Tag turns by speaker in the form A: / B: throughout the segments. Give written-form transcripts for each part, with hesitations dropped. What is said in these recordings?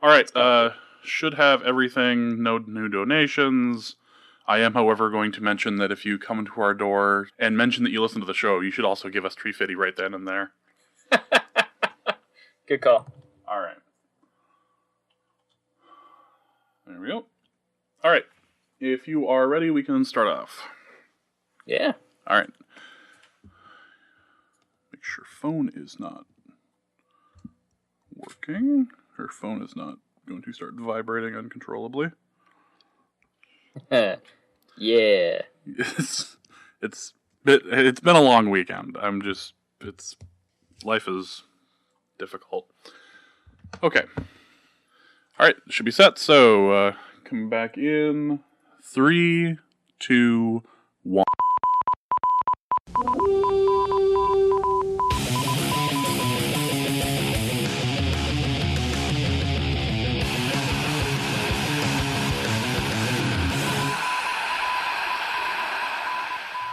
A: All right. Should have everything. No new donations. I am, however, going to mention that if you come into our door and mention that you listen to the show, you should also give us $3.50 right then and there.
B: Good call.
A: All right. There we go. All right. If you are ready, we can start off.
B: Yeah.
A: All right. Make sure phone is not working. Her phone is not going to start vibrating uncontrollably.
B: Yeah.
A: It's been a long weekend. Life is difficult. Okay. All right, should be set. So, come back in 3, 2, 1.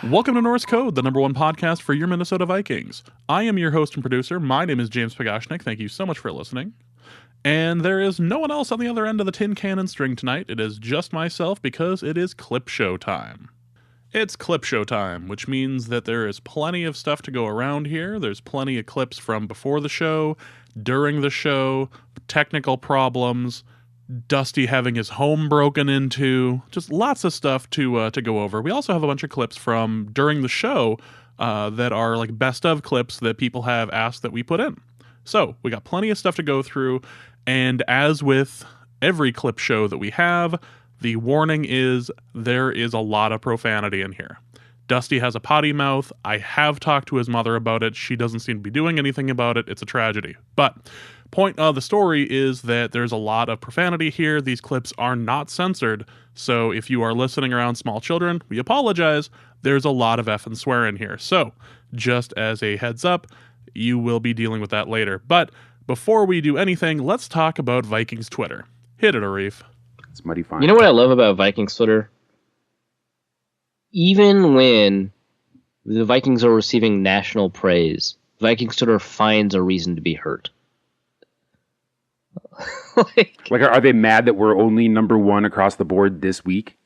A: Welcome to Norse Code, the #1 podcast for your Minnesota Vikings. I am your host and producer. My name is James Pagashnik. Thank you so much for listening. And there is no one else on the other end of the tin cannon string tonight. It is just myself because it is clip show time. It's clip show time, which means that there is plenty of stuff to go around here. There's plenty of clips from before the show, during the show, technical problems, Dusty having his home broken into, just lots of stuff to go over. We also have a bunch of clips from during the show that are like best of clips that people have asked that we put in. So we got plenty of stuff to go through, and as with every clip show that we have, the warning is there is a lot of profanity in here. Dusty has a potty mouth. I have talked to his mother about it. She doesn't seem to be doing anything about it. It's a tragedy. But point of the story is that there's a lot of profanity here. These clips are not censored. So if you are listening around small children, we apologize. There's a lot of F and swear in here. So just as a heads up, you will be dealing with that later. But before we do anything, let's talk about Vikings Twitter. Hit it, Arif.
C: It's muddy fine.
B: You know what I love about Vikings Twitter? Even when the Vikings are receiving national praise, Vikings Twitter finds a reason to be hurt.
C: like, are they mad that we're only #1 across the board this week?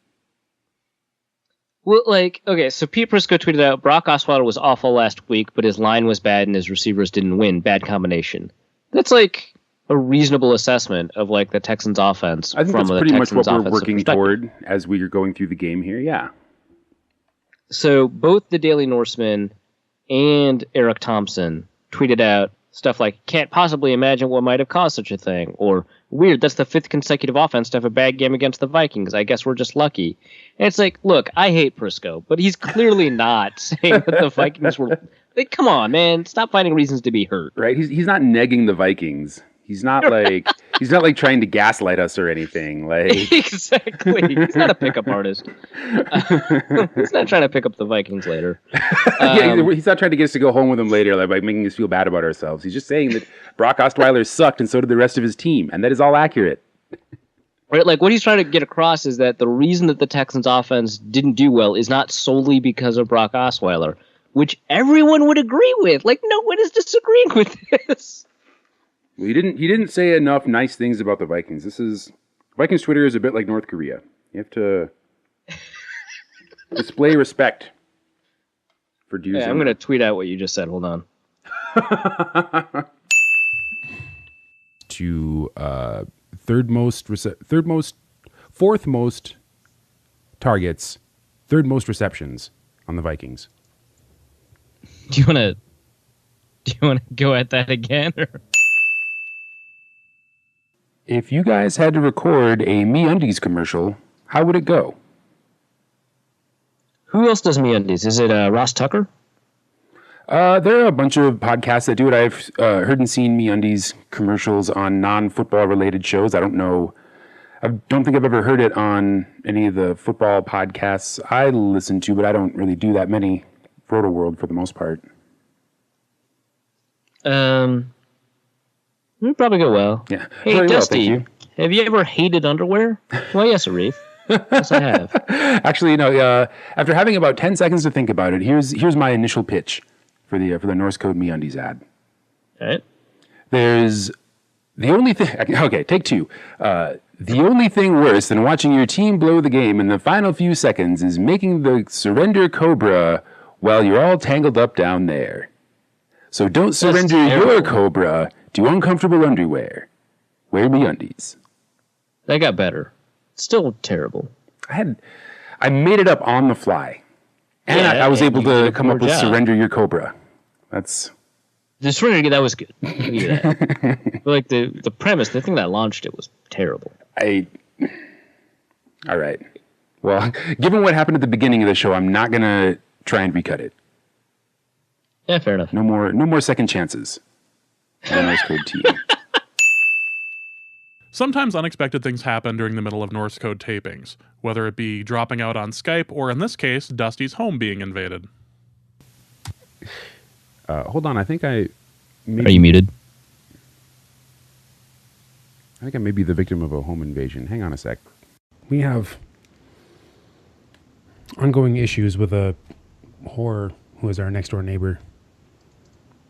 B: Well, okay, so Pete Prisco tweeted out, Brock Osweiler was awful last week, but his line was bad and his receivers didn't win. Bad combination. That's a reasonable assessment of the Texans offense.
C: I think
B: from
C: that's pretty much what we're
B: working
C: toward as we are going through the game here, yeah.
B: So both the Daily Norseman and Eric Thompson tweeted out stuff like, can't possibly imagine what might have caused such a thing, or weird, that's the 5th consecutive offense to have a bad game against the Vikings. I guess we're just lucky. And it's look, I hate Prisco, but he's clearly not saying that the Vikings were... come on, man, stop finding reasons to be hurt.
C: Right, he's not negging the Vikings. He's not he's not trying to gaslight us or anything.
B: Exactly. He's not a pickup artist. He's not trying to pick up the Vikings later.
C: He's not trying to get us to go home with him later by making us feel bad about ourselves. He's just saying that Brock Osweiler sucked and so did the rest of his team, and that is all accurate.
B: Right, what he's trying to get across is that the reason that the Texans offense didn't do well is not solely because of Brock Osweiler, which everyone would agree with. No one is disagreeing with this.
C: Well, he didn't say enough nice things about the Vikings. Vikings Twitter is a bit like North Korea. You have to display respect for dudes.
B: Yeah, I'm going to tweet out what you just said. Hold on.
C: To fourth most targets, third most receptions on the Vikings.
B: Do you want to go at that again? Or?
C: If you guys had to record a MeUndies commercial, how would it go?
B: Who else does MeUndies? Is it Ross Tucker?
C: There are a bunch of podcasts that do it. I've heard and seen MeUndies commercials on non-football related shows. I don't think I've ever heard it on any of the football podcasts I listen to, but I don't really do that many. Roto World for the most part.
B: It'd probably go well.
C: Yeah.
B: Hey,
C: very
B: Dusty,
C: well,
B: have you ever hated underwear? Well, yes, Arif. Yes, I have.
C: Actually, after having about 10 seconds to think about it, here's my initial pitch for the Norse Code MeUndies ad.
B: All right.
C: There's The only thing, okay, take two. The only thing worse than watching your team blow the game in the final few seconds is making the surrender cobra while you're all tangled up down there. So don't surrender your cobra to uncomfortable underwear. Wear MeUndies.
B: That got better. Still terrible.
C: I made it up on the fly. And I was able to come up with surrender your cobra. That's...
B: The surrender, that was good. That. But like the premise, the thing that launched it was terrible.
C: All right. Well, given what happened at the beginning of the show, I'm not going to try and recut it.
B: Yeah, fair enough.
C: No more second chances. The Norse Code team.
A: Sometimes unexpected things happen during the middle of Norse Code tapings, whether it be dropping out on Skype or, in this case, Dusty's home being invaded.
C: Hold on, I think
B: Are you muted?
C: I think I may be the victim of a home invasion. Hang on a sec. We have ongoing issues with a whore who is our next door neighbor.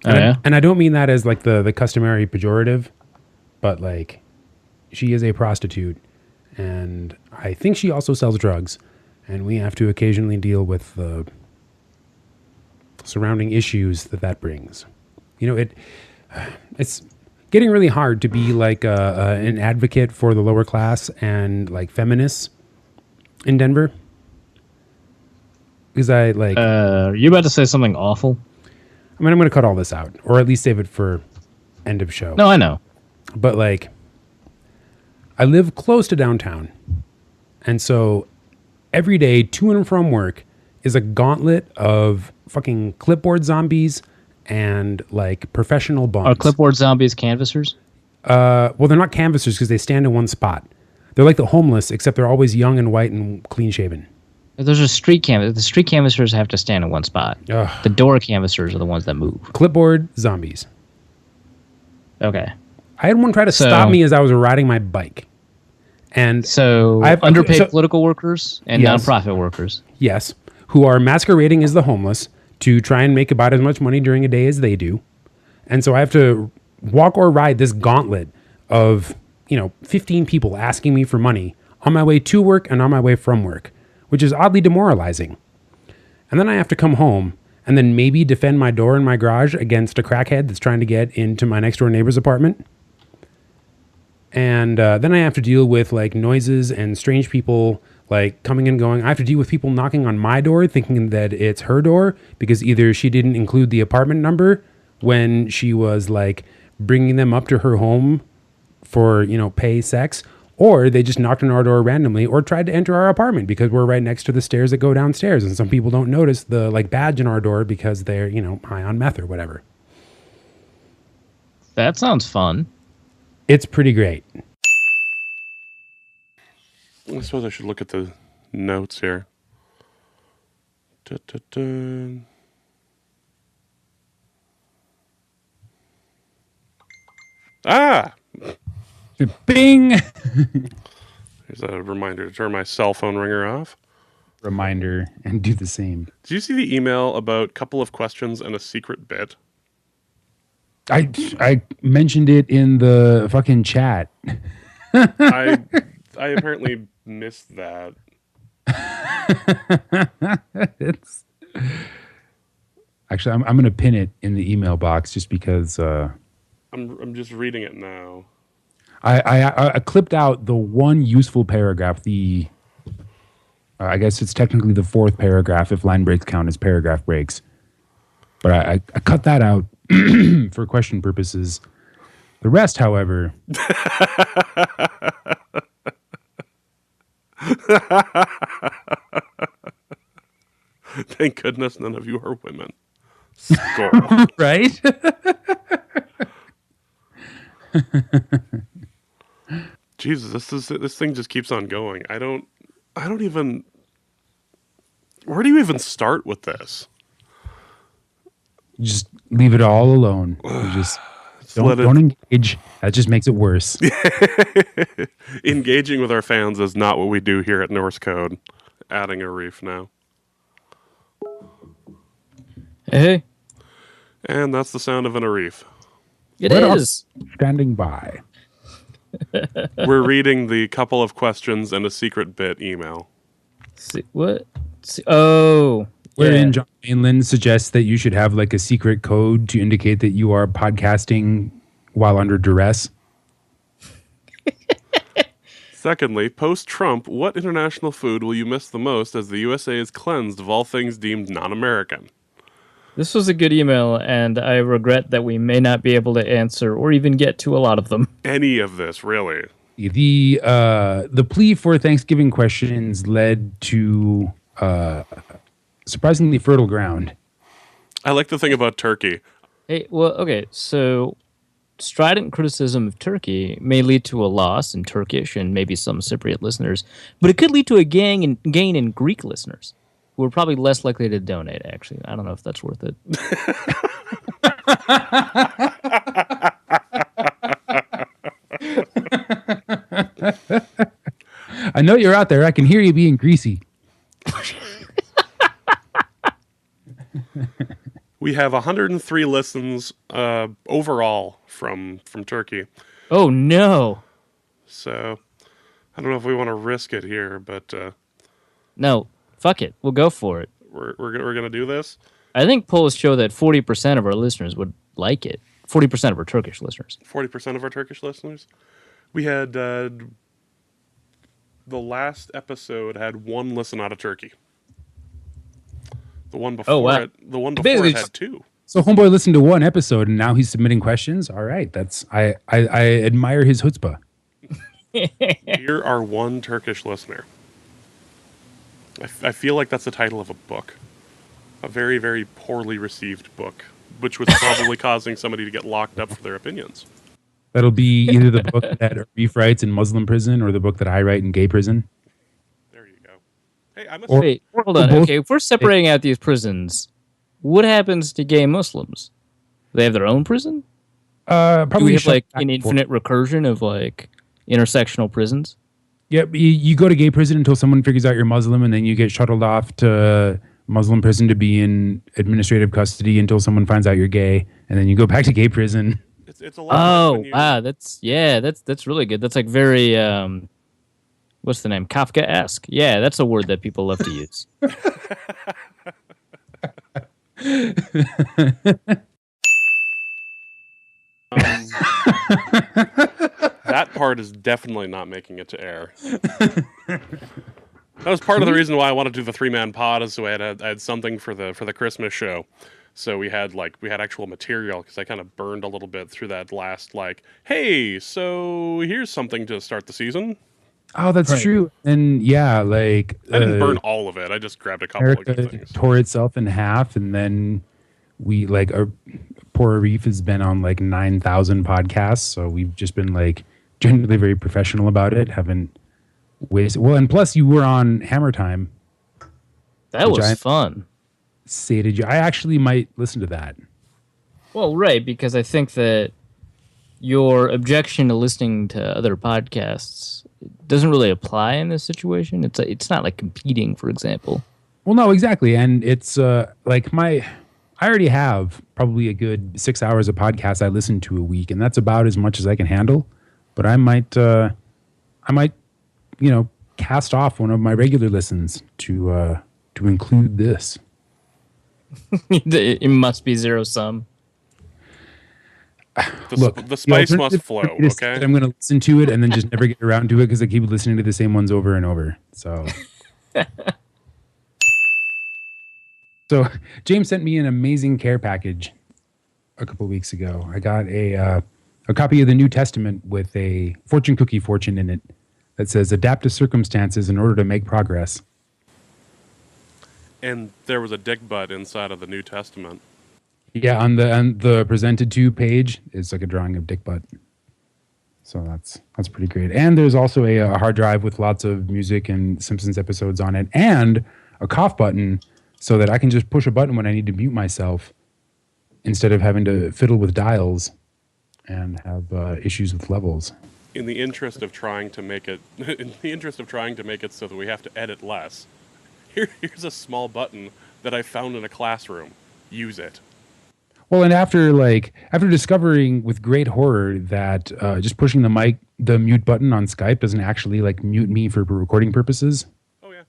C: And I don't mean that as like the customary pejorative, but like she is a prostitute, and I think she also sells drugs, and we have to occasionally deal with the surrounding issues that brings. You know, it's getting really hard to be like an advocate for the lower class and like feminists in Denver. Because
B: are you about to say something awful?
C: I mean, I'm going to cut all this out, or at least save it for end of show.
B: No, I know.
C: But like, I live close to downtown, and so every day to and from work is a gauntlet of fucking clipboard zombies and like professional bums.
B: Are clipboard zombies canvassers?
C: Well, they're not canvassers because they stand in one spot. They're like the homeless, except they're always young and white and clean shaven.
B: Those are street canvassers. The street canvassers have to stand in one spot.
C: Ugh.
B: The door canvassers are the ones that move.
C: Clipboard zombies.
B: Okay.
C: I had one try to stop me as I was riding my bike. And
B: so I have underpaid political workers and nonprofit workers.
C: Yes. Who are masquerading as the homeless to try and make about as much money during a day as they do. And so I have to walk or ride this gauntlet of, 15 people asking me for money on my way to work and on my way from work, which is oddly demoralizing. And then I have to come home and then maybe defend my door in my garage against a crackhead that's trying to get into my next door neighbor's apartment. And then I have to deal with like noises and strange people like coming and going. I have to deal with people knocking on my door thinking that it's her door because either she didn't include the apartment number when she was like bringing them up to her home for, pay sex, or they just knocked on our door randomly or tried to enter our apartment because we're right next to the stairs that go downstairs. And some people don't notice the like badge in our door because they're, high on meth or whatever.
B: That sounds fun.
C: It's pretty great.
A: I suppose I should look at the notes here. Ah!
C: Bing!
A: There's a reminder to turn my cell phone ringer off.
C: Reminder and do the same.
A: Did you see the email about a couple of questions and a secret bit?
C: I mentioned it in the fucking chat.
A: I apparently missed that.
C: Actually, I'm going to pin it in the email box just because.
A: I'm just reading it now.
C: I clipped out the one useful paragraph. I guess it's technically the fourth paragraph if line breaks count as paragraph breaks. But I cut that out for question purposes. The rest, however.
A: Thank goodness none of you are women. Score.
C: Right?
A: Jesus, this thing just keeps on going. I don't even. Where do you even start with this?
C: Just leave it all alone. Just don't engage. That just makes it worse.
A: Engaging with our fans is not what we do here at Norse Code. Adding Arif now.
B: Hey.
A: And that's the sound of an Arif.
B: It is.
C: Standing by.
A: We're reading the couple of questions and a secret bit email.
B: What? Oh.
C: Wherein John Mainland suggests that you should have like a secret code to indicate that you are podcasting while under duress.
A: Secondly, post-Trump, what international food will you miss the most as the USA is cleansed of all things deemed non-American?
B: This was a good email, and I regret that we may not be able to answer or even get to a lot of them.
A: Any of this, really.
C: The plea for Thanksgiving questions led to surprisingly fertile ground.
A: I like the thing about Turkey.
B: Hey, well, okay, so strident criticism of Turkey may lead to a loss in Turkish and maybe some Cypriot listeners, but it could lead to a gain in Greek listeners, who are probably less likely to donate, actually. I don't know if that's worth it.
C: I know you're out there. I can hear you being greasy.
A: We have 103 listens overall from Turkey.
B: Oh, no.
A: So I don't know if we want to risk it here, but
B: No, fuck it. We'll go for it.
A: we're going to do this.
B: I think polls show that 40% of our listeners would like it. 40% of our Turkish listeners.
A: 40% of our Turkish listeners. We had the last episode had one listen out of Turkey. The one before
B: wow.
A: it had two.
C: So Homeboy listened to one episode and now he's submitting questions. All right, I admire his chutzpah.
A: You're our one Turkish listener. I feel like that's the title of a book. A very, very poorly received book, which was probably causing somebody to get locked up for their opinions.
C: That'll be either the book that Arif writes in Muslim prison or the book that I write in gay prison.
A: There you go. Hey, I must
B: Wait, hold on. Okay, if we're separating out these prisons, what happens to gay Muslims? Do they have their own prison?
C: Probably
B: Do we have like an infinite recursion of like intersectional prisons?
C: Yep, you go to gay prison until someone figures out you're Muslim, and then you get shuttled off to Muslim prison to be in administrative custody until someone finds out you're gay, and then you go back to gay prison.
A: It's a lot.
B: Oh, wow, that's really good. That's like very what's the name? Kafka-esque. Yeah, that's a word that people love to use.
A: That part is definitely not making it to air. That was part of the reason why I wanted to do the 3-man pod, is so I had something for the Christmas show. So we had actual material, because I kind of burned a little bit through that last hey, so here's something to start the season.
C: Oh, that's true. And yeah,
A: I didn't burn all of it. I just grabbed a couple of good things.
C: Tore itself in half, and then we poor Arif has been on 9,000 podcasts, so we've just been generally very professional about it. Haven't wasted. Well, and plus you were on Hammer Time.
B: That was fun.
C: Sated you. I actually might listen to that.
B: Well, right, because I think that your objection to listening to other podcasts doesn't really apply in this situation. It's not like competing, for example.
C: Well, no, exactly, and it's I already have probably a good 6 hours of podcasts I listen to a week, and that's about as much as I can handle. But I might, cast off one of my regular listens to include this.
B: It must be zero sum.
A: The spice must flow, okay?
C: I'm going to listen to it and then just never get around to it because I keep listening to the same ones over and over. So, James sent me an amazing care package a couple weeks ago. I got a copy of the New Testament with a fortune cookie fortune in it that says, "Adapt to circumstances in order to make progress."
A: And there was a dick butt inside of the New Testament.
C: Yeah, on the presented to page is a drawing of dick butt. So that's pretty great. And there's also a hard drive with lots of music and Simpsons episodes on it, and a cough button so that I can just push a button when I need to mute myself instead of having to fiddle with dials and have issues with levels.
A: In the interest of trying to make it so that we have to edit less, here's a small button that I found in a classroom. Use it.
C: Well, and after discovering with great horror that just pushing the mic the mute button on Skype doesn't actually like mute me for recording purposes.
A: Oh yeah.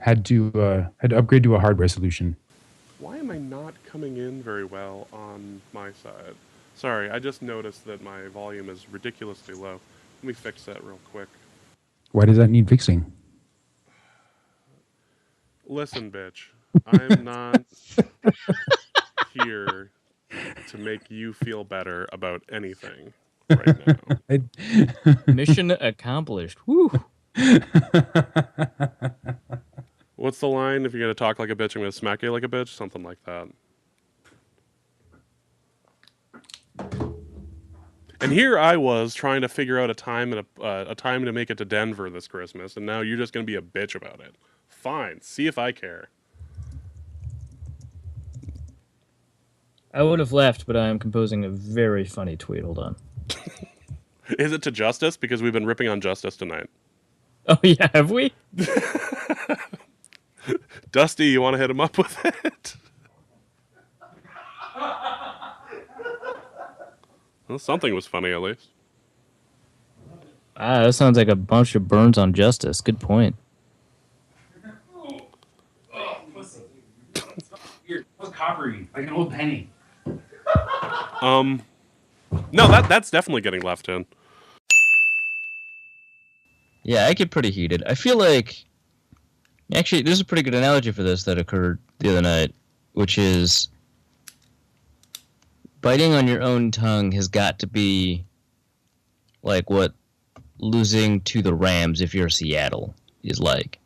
C: Had to upgrade to a hardware solution.
A: Why am I not coming in very well on my side? Sorry, I just noticed that my volume is ridiculously low. Let me fix that real quick.
C: Why does that need fixing?
A: Listen, bitch. I'm not here to make you feel better about anything right now.
B: Mission accomplished. Woo.
A: What's the line? If you're going to talk like a bitch, I'm going to smack you like a bitch? Something like that. And here I was trying to figure out a time and a time to make it to Denver this Christmas, and now you're just going to be a bitch about it. Fine. See if I care.
B: I would have left, but I am composing a very funny tweet. Hold on.
A: Is it to Justice? Because we've been ripping on Justice tonight.
B: Oh, yeah, have we?
A: Dusty, you want to hit him up with it? Well, something was funny, at least.
B: Ah, that sounds like a bunch of burns on Justice. Good point.
C: Weird. It was coppery, like an old penny.
A: No, that's definitely getting left in.
B: Yeah, I get pretty heated. I feel like... Actually, there's a pretty good analogy for this that occurred the other night, which is... biting on your own tongue has got to be like what losing to the Rams if you're Seattle is like.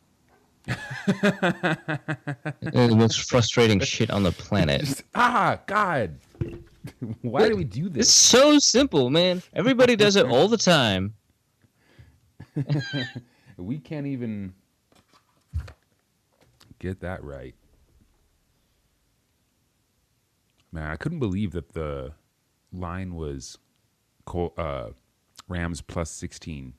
B: The most frustrating shit on the planet.
C: God. Why do we do this?
B: It's so simple, man. Everybody does it all the time.
C: We can't even get that right. Man, I couldn't believe that the line was Rams plus 16.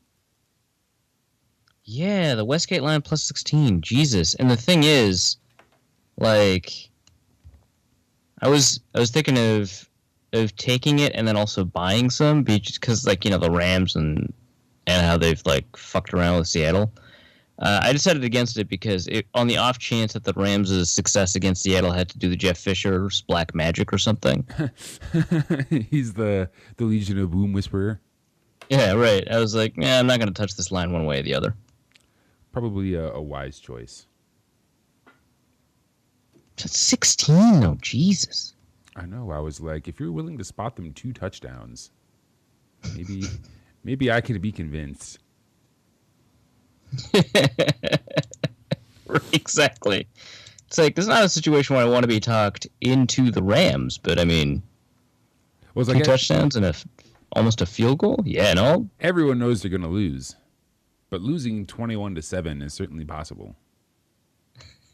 B: Yeah, the Westgate line plus 16. Jesus. And the thing is, like, I was thinking of taking it and then also buying some because, like, you know, the Rams and how they've, like, fucked around with Seattle. I decided against it because on the off chance that the Rams' success against Seattle had to do the Jeff Fisher's black magic or something.
C: He's the Legion of Boom Whisperer.
B: Yeah, right. I was like, I'm not going to touch this line one way or the other.
C: Probably a wise choice.
B: That's 16, though. Jesus.
C: I know. I was like, if you're willing to spot them 2 touchdowns, maybe I could be convinced.
B: Exactly. It's like, this is not a situation where I want to be talked into the Rams, but I mean,
C: Well,
B: 2 touchdowns and almost a field goal? Yeah, no.
C: Everyone knows they're going to lose, but losing 21-7 is certainly possible.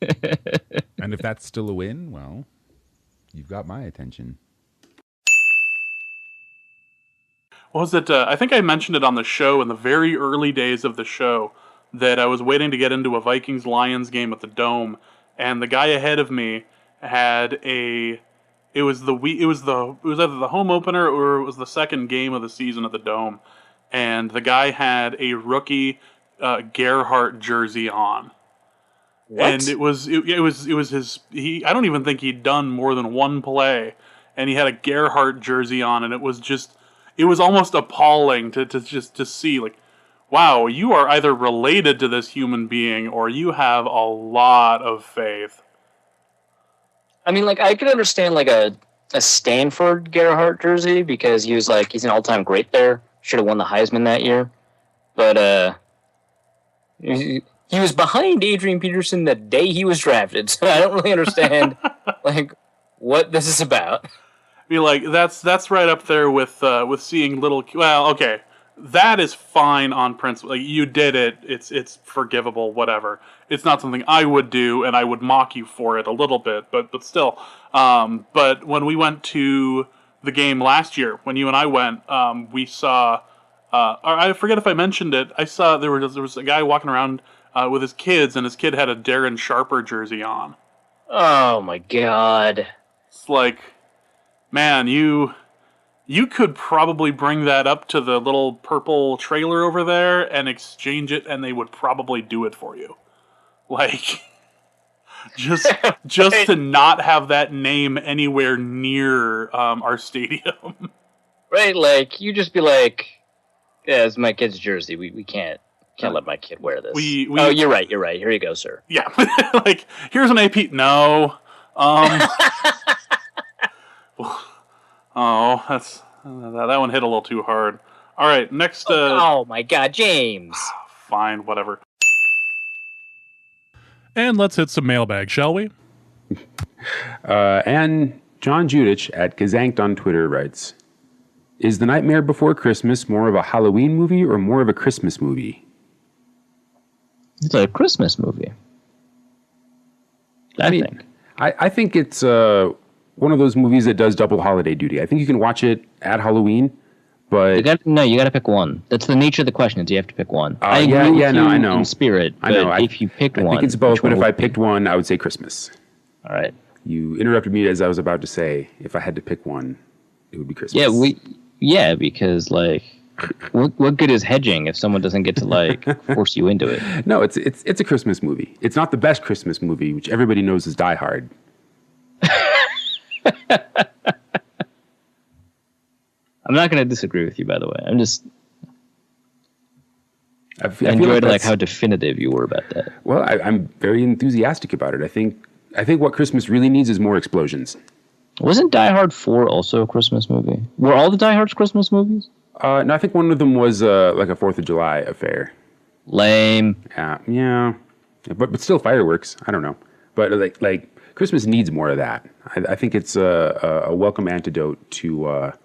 C: And if that's still a win, well, you've got my attention.
A: What was it? I think I mentioned it on the show in the very early days of the show that I was waiting to get into a Vikings-Lions game at the Dome, and the guy ahead of me had it was either the home opener or it was the second game of the season at the Dome, and the guy had a rookie Gerhardt jersey on.
B: What?
A: And it was his. I don't even think he'd done more than one play, and he had a Gerhardt jersey on, and it was almost appalling to see, like, wow, you are either related to this human being or you have a lot of faith.
B: I mean, like, I could understand, like, a Stanford Gerhardt jersey because he's an all-time great there. Should have won the Heisman that year. But, he was behind Adrian Peterson the day he was drafted, so I don't really understand, like, what this is about.
A: I mean, like, that's right up there with seeing little. Well, okay, that is fine on principle. Like, you did it. It's forgivable. Whatever. It's not something I would do, and I would mock you for it a little bit. But still. But when we went to the game last year, when you and I went, we saw. I forget if I mentioned it. I saw there was a guy walking around with his kids, and his kid had a Darren Sharper jersey on.
B: Oh my God!
A: It's like, man, you You could probably bring that up to the little purple trailer over there and exchange it, and they would probably do it for you. Like, just to not have that name anywhere near our stadium.
B: Right, like, you just be like, yeah, it's my kid's jersey. We can't let my kid wear this. Oh, you're right. Here you go, sir.
A: Yeah. Like, here's an AP. No. Oh, that one hit a little too hard. All right, next.
B: Oh my God, James.
A: Fine, whatever. And let's hit some mailbag, shall we?
C: And John Judich at Gazanked on Twitter writes, "Is The Nightmare Before Christmas more of a Halloween movie or more of a Christmas movie?"
B: It's a Christmas movie. I think.
C: I think it's one of those movies that does double holiday duty. I think you can watch it at Halloween, but
B: you got to pick one. That's the nature of the question. Is you have to pick one.
C: I know.
B: In spirit, but
C: I know.
B: If you picked one,
C: I think it's both. But if I picked one, I would say Christmas.
B: All right.
C: You interrupted me as I was about to say, if I had to pick one, it would be Christmas.
B: Yeah, because like, what good is hedging if someone doesn't get to like force you into it?
C: No, it's a Christmas movie. It's not the best Christmas movie, which everybody knows is Die Hard.
B: I'm not going to disagree with you, by the way. I
C: feel
B: enjoyed like how definitive you were about that.
C: Well, I'm very enthusiastic about it. I think what Christmas really needs is more explosions.
B: Wasn't Die Hard 4 also a Christmas movie? Were all the Die Hards Christmas movies?
C: No, I think one of them was like a 4th of July affair.
B: Lame.
C: Yeah, but still fireworks. I don't know, but like Christmas needs more of that. I think it's a welcome antidote to a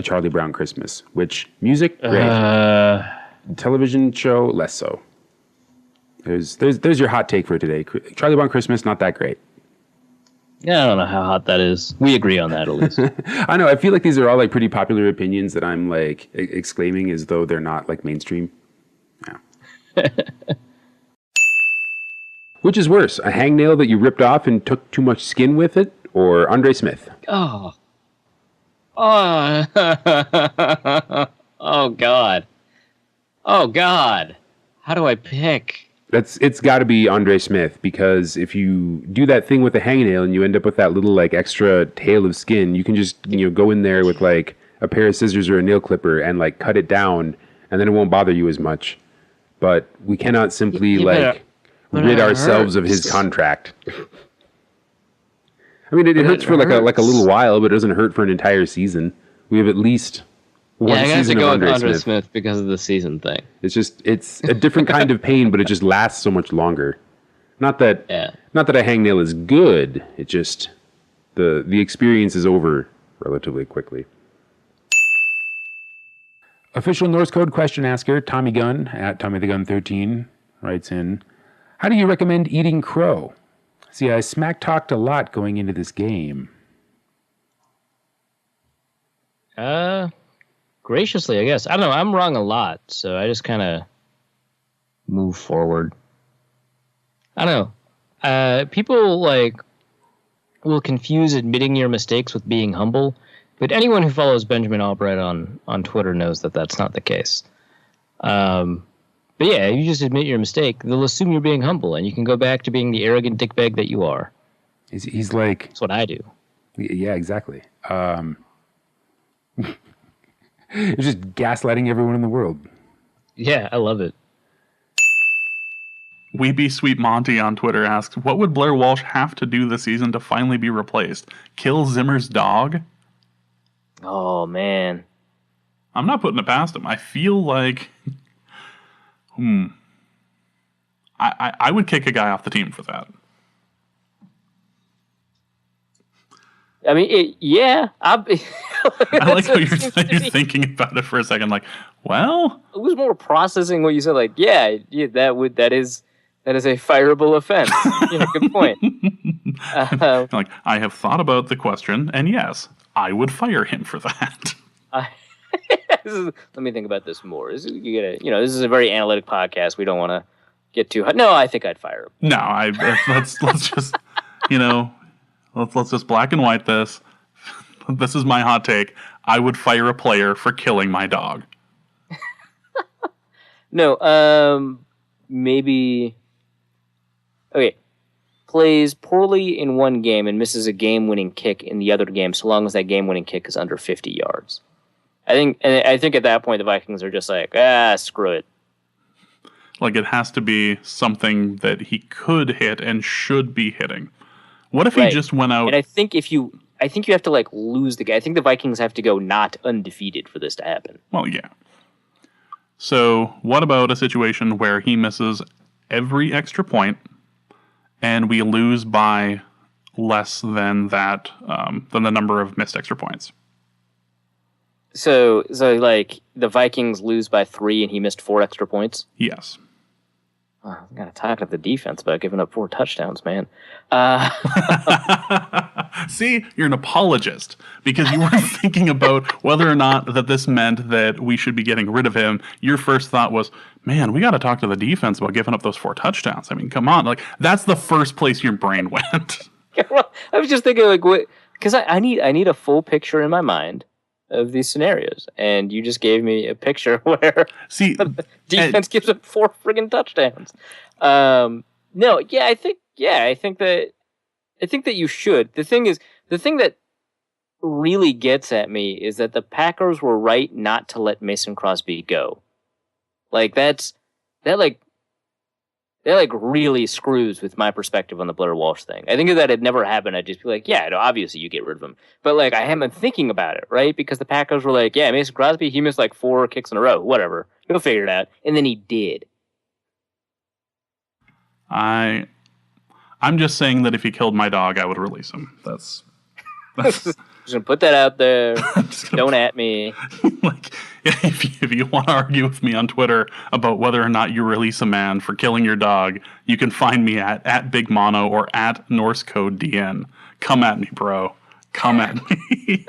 C: Charlie Brown Christmas. Which music, great. Television show, less so. There's your hot take for today. Charlie Brown Christmas, not that great.
B: Yeah, I don't know how hot that is. We agree on that, at least.
C: I know. I feel like these are all like pretty popular opinions that I'm like exclaiming as though they're not like mainstream. Yeah. Which is worse, a hangnail that you ripped off and took too much skin with it, or Andre Smith?
B: Oh, oh God. Oh God. How do I pick?
C: It's got to be Andre Smith, because if you do that thing with the hangnail and you end up with that little like extra tail of skin, you can just go in there with like a pair of scissors or a nail clipper and like cut it down, and then it won't bother you as much. But we cannot simply rid ourselves of his contract. I mean, it hurts for like a little while, but it doesn't hurt for an entire season. We have at least one season of Andre Smith. Yeah, I have to go with Andre Smith
B: because of the season thing.
C: It's a different kind of pain, but it just lasts so much longer. Not that a hangnail is good. It just the experience is over relatively quickly. Official Norse Code question asker Tommy Gunn at TommyTheGun13 writes in, "How do you recommend eating crow? See, I smack talked a lot going into this game."
B: Graciously, I guess. I don't know. I'm wrong a lot, so I just kind of move forward. I don't know. People will confuse admitting your mistakes with being humble, but anyone who follows Benjamin Albright on Twitter knows that that's not the case. But yeah, you just admit your mistake, they'll assume you're being humble, and you can go back to being the arrogant dickbag that you are.
C: He's like...
B: That's what I do.
C: Yeah, exactly. It's just gaslighting everyone in the world.
B: Yeah, I love it.
A: We Be Sweet Monty on Twitter asks, what would Blair Walsh have to do this season to finally be replaced? Kill Zimmer's dog?
B: Oh, man.
A: I'm not putting it past him. I feel like... I would kick a guy off the team for that.
B: I mean, yeah.
A: I like how you're thinking about it for a second. Like, well,
B: it was more processing what you said. Like, yeah, that is a fireable offense. Yeah, good point.
A: Like, I have thought about the question, and yes, I would fire him for that.
B: Let me think about this more. This is a very analytic podcast. We don't want to get too hot. No, I think I'd fire him.
A: No, let's just, let's just black and white this. This is my hot take. I would fire a player for killing my dog.
B: No, maybe... Okay. Plays poorly in one game and misses a game-winning kick in the other game, so long as that game-winning kick is under 50 yards. I think at that point the Vikings are just like, screw it.
A: Like, it has to be something that he could hit and should be hitting. What if he just went out...
B: And I think you have to, like, lose the game. I think the Vikings have to go not undefeated for this to happen.
A: Well, yeah. So, what about a situation where he misses every extra point and we lose by less than that, than the number of missed extra points?
B: So like, the Vikings lose by 3 and he missed 4 extra points?
A: Yes.
B: Oh, I got to talk to the defense about giving up 4 touchdowns, man.
A: See, you're an apologist because you weren't thinking about whether or not that this meant that we should be getting rid of him. Your first thought was, man, we got to talk to the defense about giving up those 4 touchdowns. I mean, come on. Like, that's the first place your brain went.
B: I was just thinking, like, what? Because I need a full picture in my mind of these scenarios, and you just gave me a picture where the defense gives up 4 friggin' touchdowns. No, yeah, I think that you should. The thing that really gets at me is that the Packers were right not to let Mason Crosby go. Like, that really screws with my perspective on the Blair Walsh thing. I think if that had never happened, I'd just be like, yeah, no, obviously you get rid of him. But, like, I haven't been thinking about it, right? Because the Packers were like, yeah, Mason Crosby, he missed like 4 kicks in a row, whatever. He'll figure it out. And then he did.
A: I'm just saying that if he killed my dog, I would release him. That's
B: just gonna put that out there. Don't at me.
A: Like, if you want to argue with me on Twitter about whether or not you release a man for killing your dog, you can find me at Big Mono or at Norse Code DN. Come at me, bro. Come at me.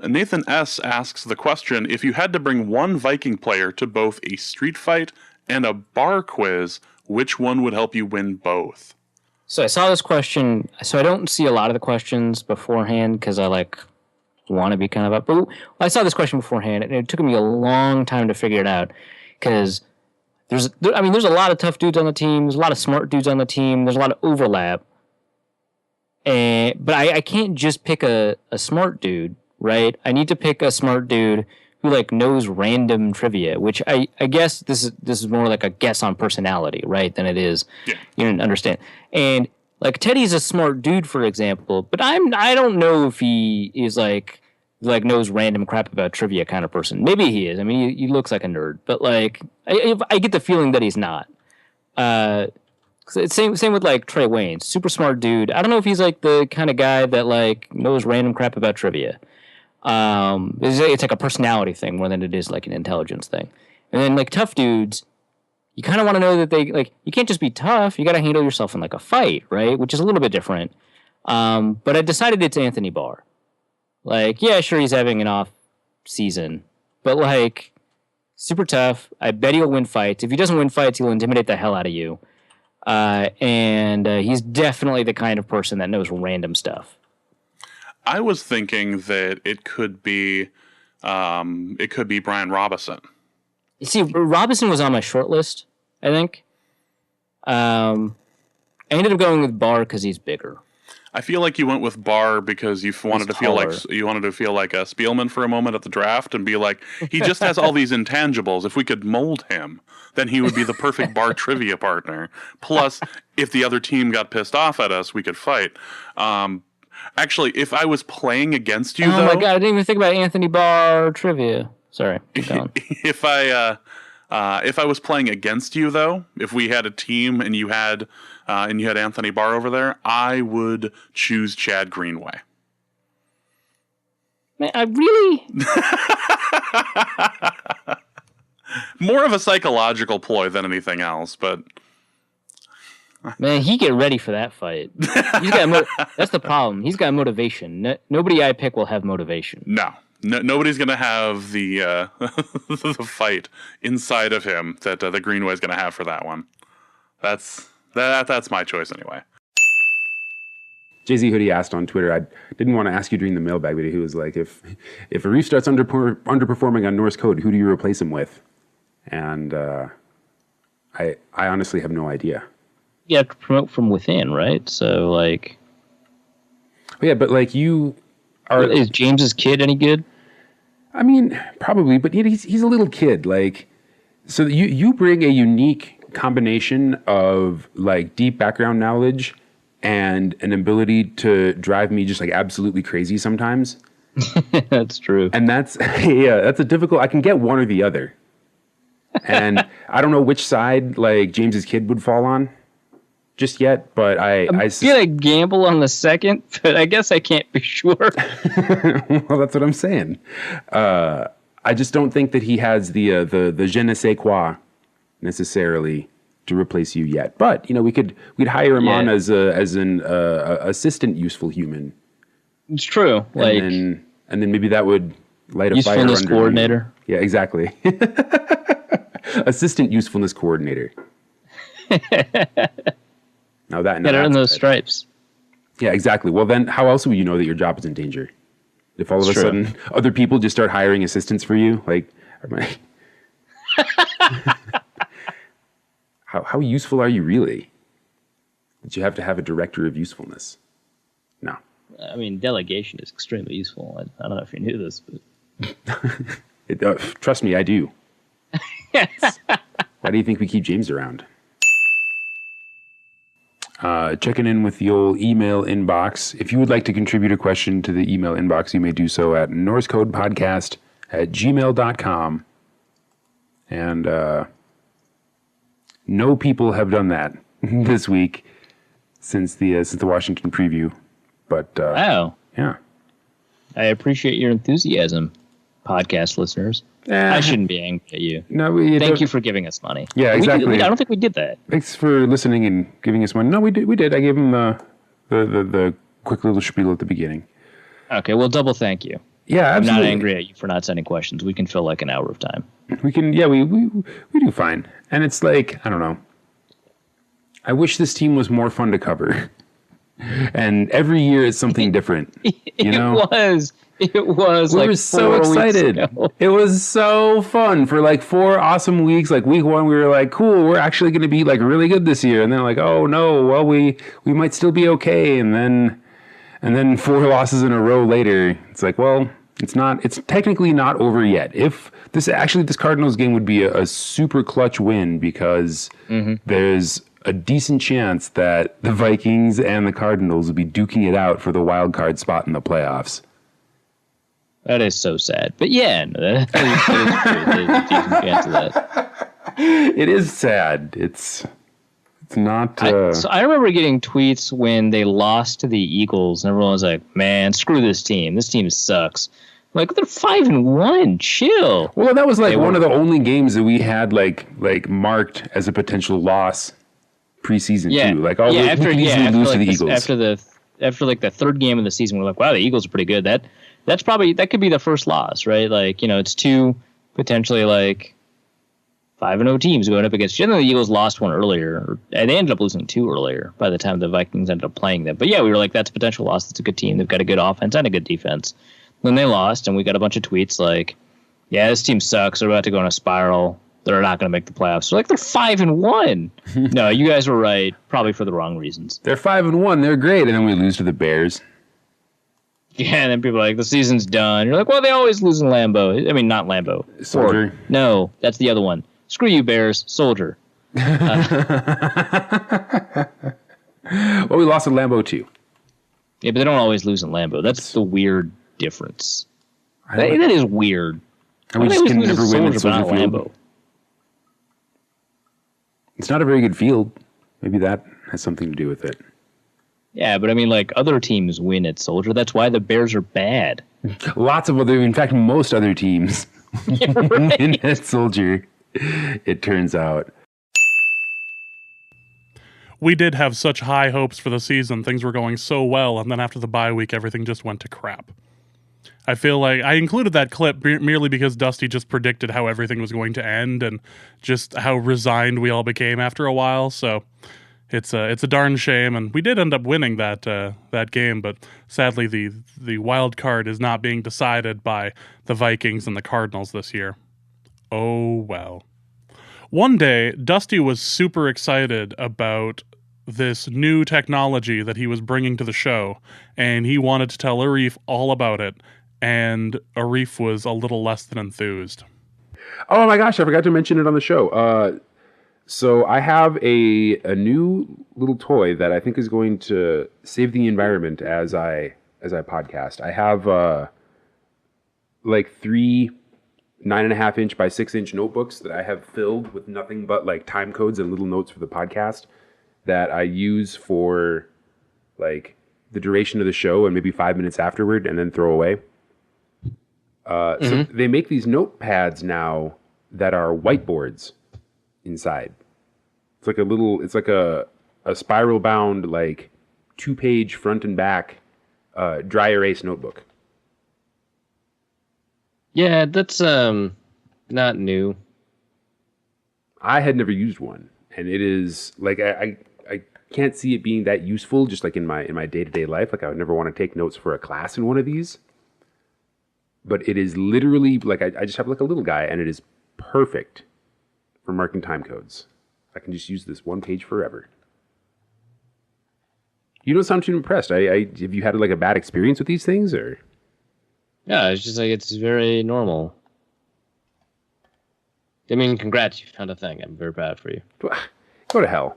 A: Nathan S. asks the question, if you had to bring one Viking player to both a street fight and a bar quiz, which one would help you win both?
B: So I saw this question. So I don't see a lot of the questions beforehand because I want to be kind of up. But I saw this question beforehand, and it took me a long time to figure it out because there's a lot of tough dudes on the team. There's a lot of smart dudes on the team. There's a lot of overlap. But I can't just pick a smart dude, right? I need to pick a smart dude who knows random trivia, which I guess this is more like a guess on personality, right? Than it is, you didn't understand. And Teddy's a smart dude, for example, but I don't know if he is knows random crap about trivia kind of person. Maybe he is. I mean, he looks like a nerd, but I get the feeling that he's not. Same with Trey Wayne, super smart dude. I don't know if he's the kind of guy that knows random crap about trivia. It's a personality thing more than it is an intelligence thing. And then tough dudes, you kind of want to know that they you can't just be tough. You got to handle yourself in a fight, right? Which is a little bit different. But I decided it's Anthony Barr. Yeah, sure, he's having an off season, but super tough. I bet he'll win fights. If he doesn't win fights, he'll intimidate the hell out of you. And he's definitely the kind of person that knows random stuff.
A: I was thinking that it could be Brian Robinson.
B: You see, Robinson was on my short list, I think. I ended up going with Barr because he's bigger.
A: I feel like you went with Barr because you wanted to feel like a Spielman for a moment at the draft and be like, he just has all these intangibles. If we could mold him, then he would be the perfect Barr trivia partner. Plus, if the other team got pissed off at us, we could fight. Actually, if I was playing against you,
B: my god, I didn't even think about Anthony Barr trivia. Sorry, keep going.
A: If I was playing against you, though, if we had a team and you had Anthony Barr over there, I would choose Chad Greenway.
B: Man, I really
A: more of a psychological ploy than anything else, but.
B: Man, he get ready for that fight. That's the problem. He's got motivation. Nobody I pick will have motivation.
A: No, nobody's going to have the the fight inside of him that the Greenway's going to have for that one. That's my choice anyway.
C: Jay-Z Hoodie asked on Twitter, I didn't want to ask you during the mailbag, but he was like, if Arif starts underperforming on Norse Code, who do you replace him with? And I honestly have no idea.
B: You have to promote from within, right? So, like...
C: Yeah, but like you are...
B: Is James's kid any good?
C: I mean, probably, but he's a little kid. Like, so you bring a unique combination of like deep background knowledge and an ability to drive me just like absolutely crazy sometimes.
B: That's true.
C: And that's a difficult. I can get one or the other, and I don't know which side like James's kid would fall on just yet. But I'm
B: gonna gamble on the second, but I guess I can't be sure.
C: Well, that's what I'm saying. I just don't think that he has the je ne sais quoi necessarily to replace you yet. But we'd hire him on as an assistant useful human.
B: It's true. Like,
C: and then maybe that would light a fire under
B: usefulness coordinator.
C: You. Yeah, exactly. Assistant usefulness coordinator. Now that
B: get on those stripes.
C: Yeah, exactly. Well, then how else would you know that your job is in danger? If all of a sudden other people just start hiring assistants for you, like, how useful are you really? That you have to have a director of usefulness? No.
B: I mean, delegation is extremely useful. I don't know if you knew this, but
C: trust me, I do. Why do you think we keep James around? Checking in with the old email inbox. If you would like to contribute a question to the email inbox, you may do so at norsecodepodcast@gmail.com. And no people have done that this week since the Washington preview. But
B: wow,
C: yeah,
B: I appreciate your enthusiasm, podcast listeners. I shouldn't be angry at you.
C: No,
B: thank you for giving us money.
C: Yeah, exactly.
B: I don't think we did that.
C: Thanks for listening and giving us money. No, we did. I gave him the quick little spiel at the beginning.
B: Okay, well, double thank you.
C: Yeah, absolutely.
B: I'm not angry at you for not sending questions. We can fill like an hour of time.
C: We can. Yeah, we do fine. And it's like, I don't know. I wish this team was more fun to cover. And every year it's something different. You know?
B: It was.
C: We were so excited. It was so fun for like 4 awesome weeks. Like week 1, we were like, cool, we're actually going to be like really good this year. And then like, oh no, well we might still be okay. And then 4 losses in a row later, it's like, well, it's technically not over yet. If this Cardinals game would be a super clutch win because there's a decent chance that the Vikings and the Cardinals will be duking it out for the wild card spot in the playoffs.
B: That is so sad. But yeah, no, that is true. There's a decent chance of that.
C: It is sad. It's not...
B: So I remember getting tweets when they lost to the Eagles, and everyone was like, man, screw this team. This team sucks. I'm like, they're 5-1. Chill.
C: Well, that was like one of the only games that we had like marked as a potential loss preseason too. Like, we could easily lose to the Eagles.
B: After like the third game of the season, we're like, wow, the Eagles are pretty good. That could be the first loss, right? Like, it's 2 potentially like 5-0 teams going up against. Generally, the Eagles lost one earlier, and they ended up losing 2 earlier by the time the Vikings ended up playing them. But yeah, we were like, that's a potential loss. That's a good team. They've got a good offense and a good defense. Then they lost, and we got a bunch of tweets like, yeah, this team sucks. They're about to go in a spiral. They're not going to make the playoffs. So like, they're 5-1. No, you guys were right, probably for the wrong reasons.
C: They're 5-1. They're great, and then we lose to the Bears.
B: Yeah, and then people are like, the season's done. You're like, well, they always lose in Lambeau. I mean, not Lambeau.
C: Soldier.
B: No, that's the other one. Screw you, Bears. Soldier.
C: Well, we lost in Lambeau, too.
B: Yeah, but they don't always lose in Lambeau. That's the weird difference. That is weird.
C: And we just can never win at Soldier Field.
B: Lambeau.
C: It's not a very good field. Maybe that has something to do with it.
B: Yeah, but I mean, like, other teams win at Soldier. That's why the Bears are bad.
C: In fact, most other teams
B: right.
C: win at Soldier, it turns out.
A: We did have such high hopes for the season. Things were going so well, and then after the bye week, everything just went to crap. I feel like I included that clip merely because Dusty just predicted how everything was going to end and just how resigned we all became after a while. So it's a darn shame, and we did end up winning that game, but sadly the wild card is not being decided by the Vikings and the Cardinals this year. Oh well. One day, Dusty was super excited about this new technology that he was bringing to the show, and he wanted to tell Arif all about it, and Arif was a little less than enthused.
C: Oh my gosh, I forgot to mention it on the show. So I have a new little toy that I think is going to save the environment as I podcast. I have like 3 9.5 inch by 6 inch notebooks that I have filled with nothing but like time codes and little notes for the podcast that I use for like the duration of the show and maybe 5 minutes afterward and then throw away. So they make these notepads now that are whiteboards inside. It's like a spiral bound, like 2-page front and back dry erase notebook.
B: Yeah, that's not new.
C: I had never used one, and it is like I can't see it being that useful just like in my day-to-day life. Like I would never want to take notes for a class in one of these. But it is literally like I just have like a little guy, and it is perfect for marking time codes. I can just use this one page forever. You don't sound too impressed. Have you had like a bad experience with these things, or?
B: Yeah, it's just like it's very normal. I mean, congrats, you found a thing. I'm very proud for you.
C: Go to hell.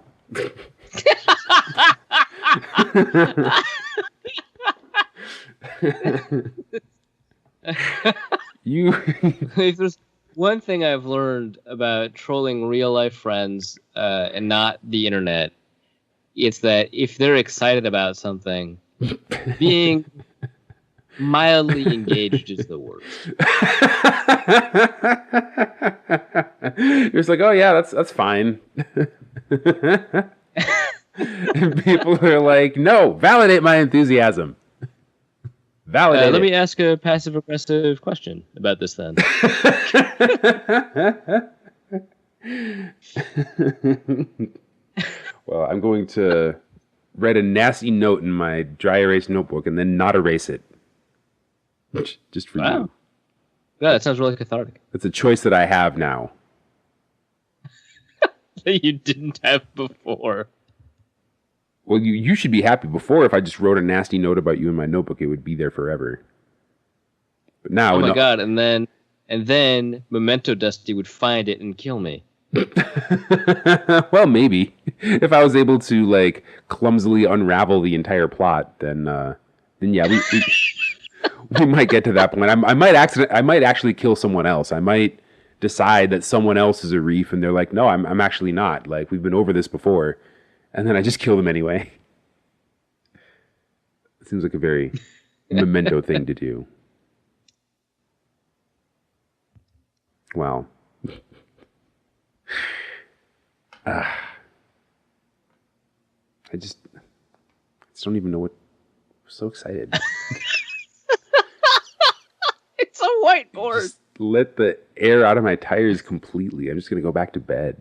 B: If there's one thing I've learned about trolling real life friends and not the internet, it's that if they're excited about something, being mildly engaged is the worst.
C: You're just like, oh yeah, that's fine. And people are like, no, validate my enthusiasm. Validate.
B: Let me ask a passive aggressive question about this then.
C: Well, I'm going to write a nasty note in my dry erase notebook and then not erase it. Just for you.
B: Yeah, that sounds really cathartic.
C: It's a choice that I have now.
B: That you didn't have before.
C: Well, you should be happy. Before, if I just wrote a nasty note about you in my notebook, it would be there forever. But now,
B: oh my god! And then Memento Dusty would find it and kill me.
C: Well, maybe if I was able to like clumsily unravel the entire plot, then yeah, we might get to that point. I might actually kill someone else. I might decide that someone else is Arif, and they're like, no, I'm actually not. Like we've been over this before. And then I just kill them anyway. It seems like a very Memento thing to do. Wow. I just don't even know what. I'm so excited.
B: It's a whiteboard.
C: Just let the air out of my tires completely. I'm just going to go back to bed.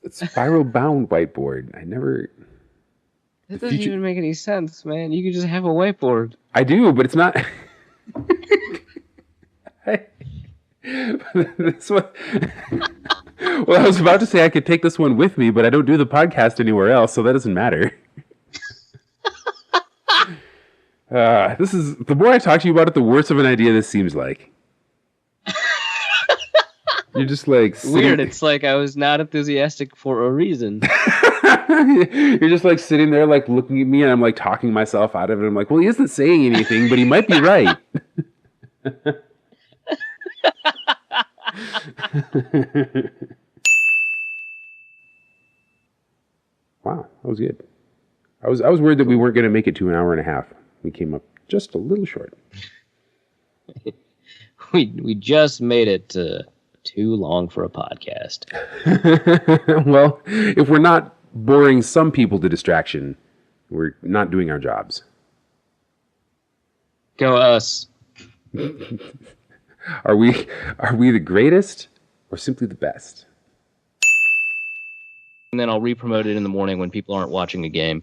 C: It's spiral bound whiteboard.
B: That doesn't even make any sense, man. You could just have a whiteboard.
C: I do, but it's not. This one. Well, I was about to say I could take this one with me, but I don't do the podcast anywhere else, so that doesn't matter. This is the more I talk to you about it, the worse of an idea this seems like. You're just like
B: weird. It's like I was not enthusiastic for a reason.
C: You're just like sitting there, like looking at me, and I'm like talking myself out of it. I'm like, well, he isn't saying anything, but he might be right. Wow, that was good. I was worried that we weren't going to make it to an hour and a half. We came up just a little short.
B: We just made it too long for a podcast.
C: Well, if we're not boring some people to distraction, we're not doing our jobs.
B: Go us.
C: Are we the greatest or simply the best?
B: then I'll re-promote it in the morning when people aren't watching a game.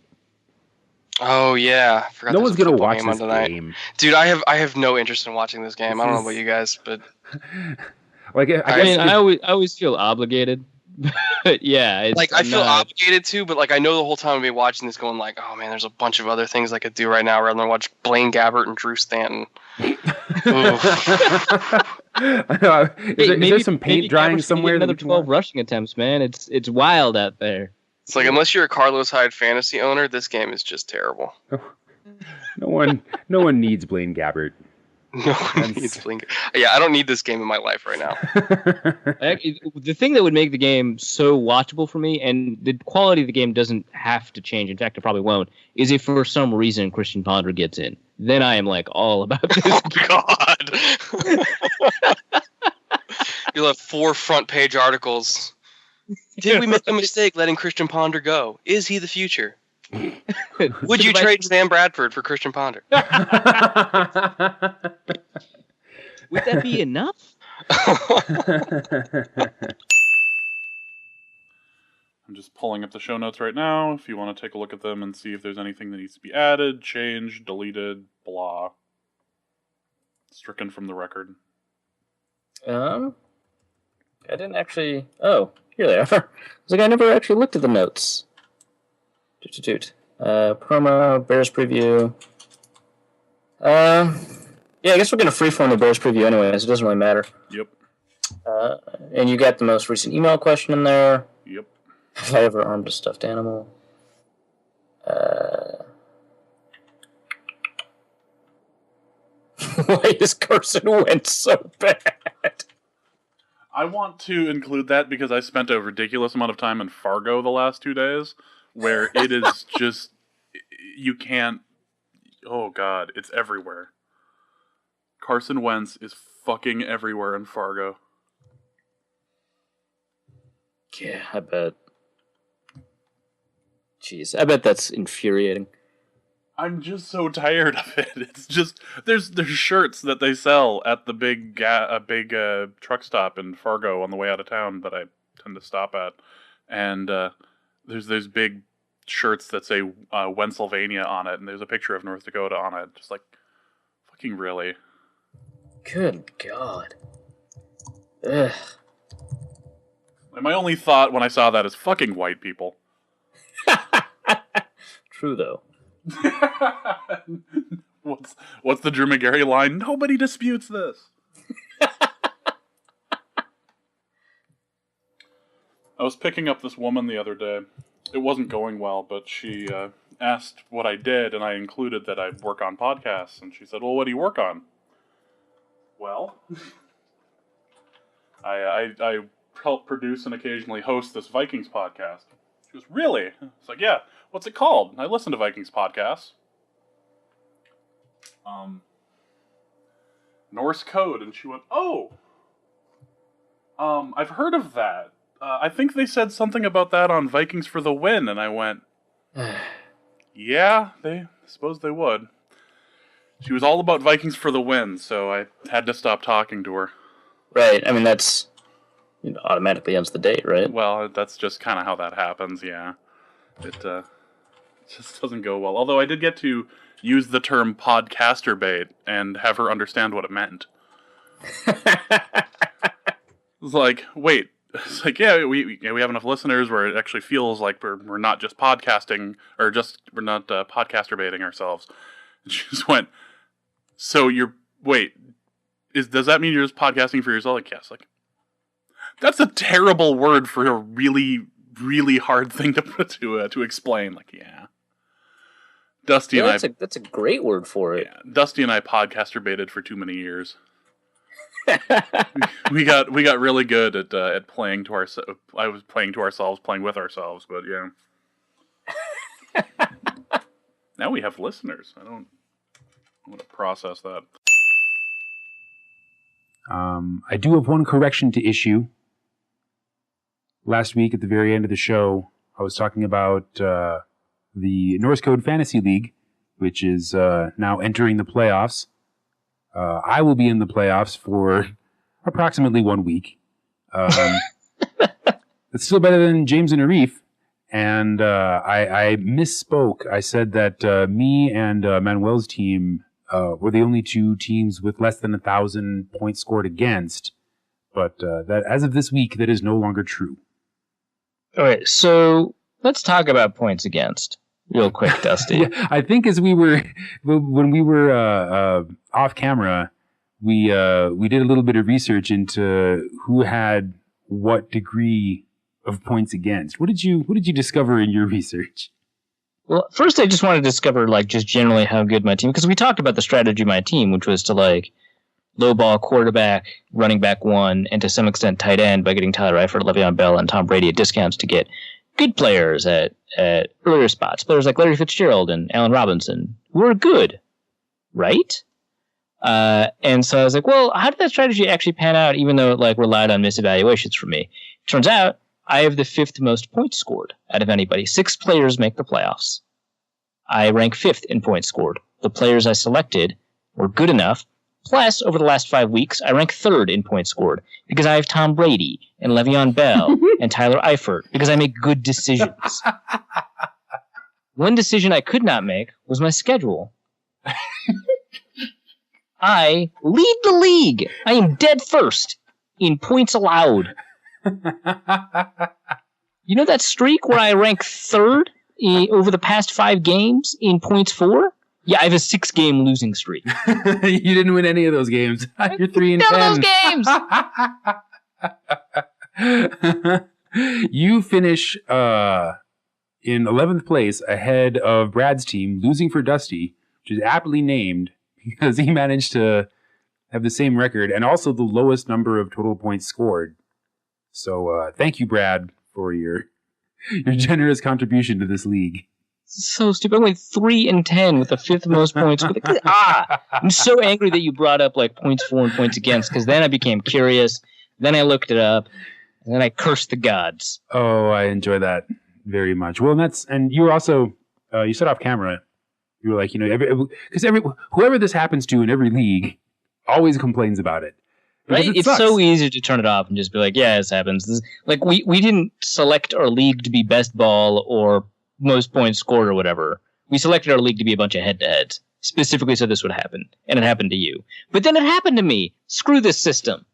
D: Oh yeah, I forgot
C: No
D: there's
C: one's
D: a
C: gonna
D: football
C: watch
D: game on
C: this
D: tonight.
C: game.
D: Dude, I have no interest in watching this game. I don't know about you guys, but
C: Like,
B: I mean, I always feel obligated. But yeah, it's
D: like I feel
B: not...
D: obligated to, but like I know the whole time I'll be watching this going like, oh man, there's a bunch of other things I could do right now rather than watch Blaine Gabbert and Drew Stanton.
C: Is there some paint drying somewhere?
B: Another 12 rushing attempts, man. It's wild out there.
D: It's like unless you're a Carlos Hyde fantasy owner, this game is just terrible.
C: No one needs Blaine Gabbert.
D: No one needs Blaine. Yeah, I don't need this game in my life right now.
B: The thing that would make the game so watchable for me, and the quality of the game doesn't have to change, in fact it probably won't, is if for some reason Christian Ponder gets in. Then I am like all about this.
D: Oh God! You'll have 4 front page articles. Did we make a mistake letting Christian Ponder go? Is he the future? Would you trade Sam Bradford for Christian Ponder?
B: Would that be enough?
A: I'm just pulling up the show notes right now if you want to take a look at them and see if there's anything that needs to be added, changed, deleted, blah. Stricken from the record.
E: I didn't actually... Oh, here they are. I was like, I never actually looked at the notes. Promo, Bears preview. Yeah, I guess we're going to freeform the Bears preview anyways. It doesn't really matter.
A: Yep.
E: And you got the most recent email question in there.
A: Yep.
E: Have I ever armed a stuffed animal? Why is Carson Wentz so bad?
A: I want to include that because I spent a ridiculous amount of time in Fargo the last 2 days, where it is just, you can't, oh God, it's everywhere. Carson Wentz is fucking everywhere in Fargo.
E: Yeah, I bet. Jeez, I bet that's infuriating.
A: I'm just so tired of it. It's just, there's shirts that they sell at the big truck stop in Fargo on the way out of town that I tend to stop at, and there's those big shirts that say Pennsylvania on it, and there's a picture of North Dakota on it. Just like, fucking really.
E: Good God. Ugh.
A: And my only thought when I saw that is fucking white people.
E: True though.
A: What's the Drew McGarry line? Nobody disputes this. I was picking up this woman the other day. It wasn't going well, but she asked what I did, and I included that I work on podcasts. And she said, well, what do you work on? Well, I help produce and occasionally host this Vikings podcast. She goes, really? It's like, yeah. What's it called? I listen to Vikings podcasts. Norse Code. And she went, oh. I've heard of that. I think they said something about that on Vikings for the Win. And I went, yeah, I suppose they would. She was all about Vikings for the Win, so I had to stop talking to her.
E: Right. I mean, that's automatically ends the date, right?
A: Well, that's just kind of how that happens, yeah. It just doesn't go well. Although I did get to use the term podcaster bait and have her understand what it meant. It's like, wait. It's like, yeah, we have enough listeners where it actually feels like we're not just podcasting, or we're not podcaster baiting ourselves. And she just went, so does that mean you're just podcasting for yourself? Like, yes. Like, that's a terrible word for a really, really hard thing to explain. Like, yeah. Dusty and I.
E: That's a great word for it.
A: Yeah, Dusty and I podcaster baited for too many years. we got really good at playing to ourselves. I was playing to ourselves, playing with ourselves, but yeah. Now we have listeners. I'm going to process that.
C: I do have one correction to issue. Last week at the very end of the show, I was talking about the Norse Code Fantasy League, which is now entering the playoffs. I will be in the playoffs for approximately 1 week. It's still better than James and Arif, And I misspoke. I said that me and Manuel's team were the only two teams with less than 1,000 points scored against. But that, as of this week, that is no longer true.
B: All right, so let's talk about points against real quick, Dusty.
C: Yeah, I think when we were off camera, we did a little bit of research into who had what degree of points against. What did you discover in your research?
B: Well, first I just wanted to discover just generally how good my team, because we talked about the strategy of my team, which was to low ball quarterback, running back one, and to some extent tight end by getting Tyler Eifert, Le'Veon Bell, and Tom Brady at discounts to get good players at earlier spots. Players like Larry Fitzgerald and Allen Robinson who are good, right? And so I was like, well, how did that strategy actually pan out, even though it relied on misevaluations for me? Turns out I have the 5th most points scored out of anybody. 6 players make the playoffs. I rank 5th in points scored. The players I selected were good enough. Plus, over the last 5 weeks, I rank 3rd in points scored because I have Tom Brady and Le'Veon Bell and Tyler Eifert because I make good decisions. One decision I could not make was my schedule. I lead the league. I am dead first in points allowed. You know that streak where I rank 3rd over the past 5 games in points for? Yeah, I have a 6-game losing streak.
C: You didn't win any of those games. You're 3-10.
B: None of those games!
C: You finish in 11th place ahead of Brad's team, losing for Dusty, which is aptly named because he managed to have the same record and also the lowest number of total points scored. So thank you, Brad, for your generous contribution to this league.
B: So stupid. I went 3-10 with the 5th most points. I'm so angry that you brought up points for and points against, because then I became curious. Then I looked it up, and then I cursed the gods.
C: Oh, I enjoy that very much. Well, and you were also you said off camera, you were like, because whoever this happens to in every league always complains about it.
B: Right? It's so easy to turn it off and just be like, yeah, this happens. We didn't select our league to be best ball or most points scored or whatever. We selected our league to be a bunch of head-to-heads, specifically so this would happen, and it happened to you. But then it happened to me. Screw this system.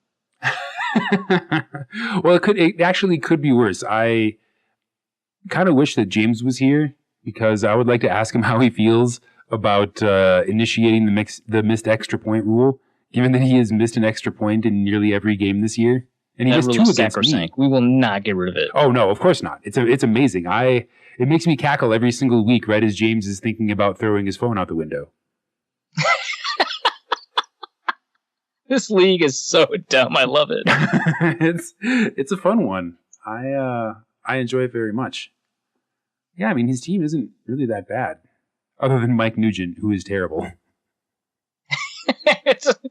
C: Well, it actually could be worse. I kind of wish that James was here because I would like to ask him how he feels about initiating the missed extra point rule, given that he has missed an extra point in nearly every game this year. And he missed 2 against me.
B: We will not get rid of it.
C: Oh, no, of course not. It's amazing. It makes me cackle every single week, right as James is thinking about throwing his phone out the window.
B: This league is so dumb. I love it.
C: It's a fun one. I enjoy it very much. Yeah, I mean, his team isn't really that bad, other than Mike Nugent, who is terrible.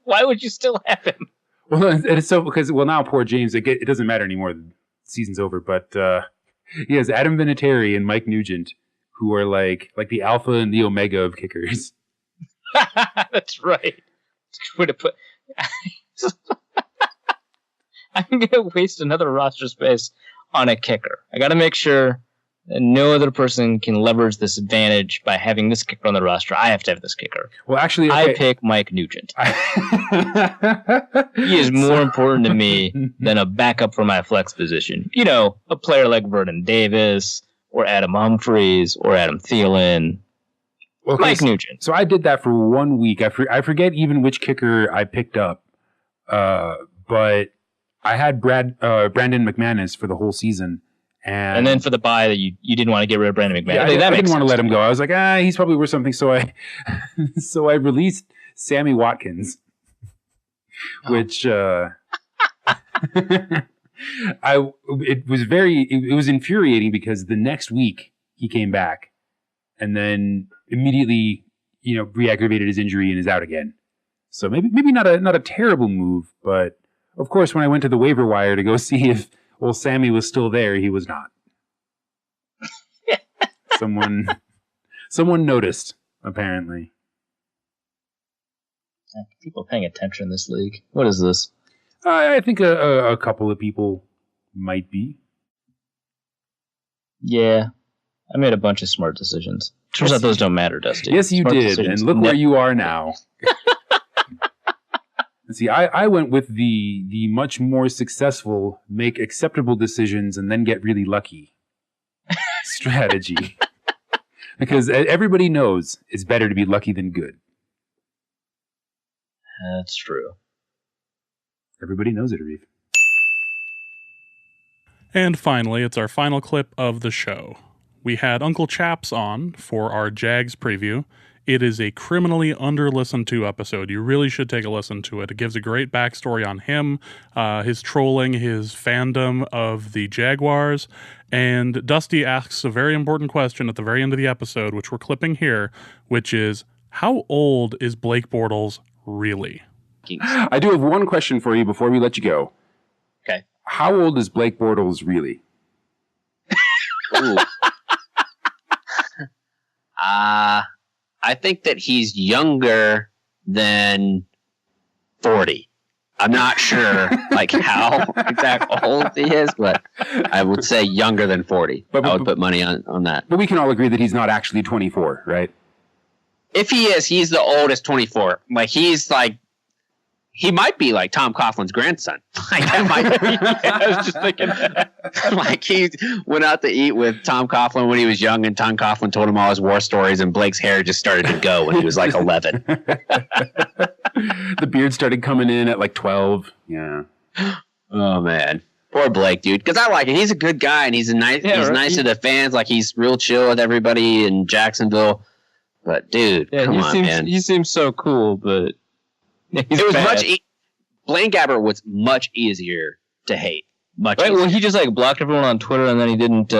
B: Why would you still have him?
C: Well, it's so because now poor James. It doesn't matter anymore. The season's over, but he has Adam Vinatieri and Mike Nugent, who are like the alpha and the omega of kickers.
B: That's right. I'm going to waste another roster space on a kicker. I got to make sure that no other person can leverage this advantage by having this kicker on the roster. I have to have this kicker.
C: Well, actually,
B: I pick Mike Nugent. He is more important to me than a backup for my flex position. A player like Vernon Davis or Adam Humphries or Adam Thielen.
C: Okay,
B: Mike Nugent.
C: So I did that for 1 week. I forget even which kicker I picked up, but I had Brandon McManus for the whole season. And
B: then for the bye, that you didn't want to get rid of Brandon McManus.
C: Yeah, I didn't want to let him go. I was like, he's probably worth something. So I released Sammy Watkins, which it was infuriating because the next week he came back and then immediately re-aggravated his injury and is out again. So maybe not a terrible move, but of course when I went to the waiver wire to go see if old Sammy was still there, he was not. Someone noticed, apparently.
B: People paying attention in this league. What is this?
C: I think a couple of people might be.
E: Yeah. I made a bunch of smart decisions. Turns out those don't matter, Dusty.
C: Yes, you
E: Smart
C: did.
E: decisions.
C: And look where you are now. See, I went with the much more successful make acceptable decisions and then get really lucky strategy. Because everybody knows it's better to be lucky than good.
E: That's true.
C: Everybody knows it, Arif.
A: And finally, it's our final clip of the show. We had Uncle Chaps on for our Jags preview. It is a criminally under-listened to episode. You really should take a listen to it. It gives a great backstory on him, his trolling, his fandom of the Jaguars. And Dusty asks a very important question at the very end of the episode, which we're clipping here, which is, how old is Blake Bortles really?
C: I do have one question for you before we let you go.
B: Okay.
C: How old is Blake Bortles really?
B: Ooh. I think that he's younger than 40. I'm not sure like how exact old he is, but I would say younger than 40. I would put money on that.
C: But we can all agree that he's not actually 24, right?
B: If he is, he's the oldest 24. Like he's like, he might be like Tom Coughlin's grandson. Like that might be. I was just thinking that. Like he went out to eat with Tom Coughlin when he was young, and Tom Coughlin told him all his war stories, and Blake's hair just started to go when he was like 11.
C: The beard started coming in at like 12. Yeah.
B: Oh man, poor Blake, dude. Because I like him. He's a good guy, and he's nice to the fans. Like he's real chill with everybody in Jacksonville. But dude, come on, man.
E: He seems so cool, but.
B: It was Blaine Gabbert was much easier to hate. Much easier.
E: Well, he just like blocked everyone on Twitter, and then he didn't.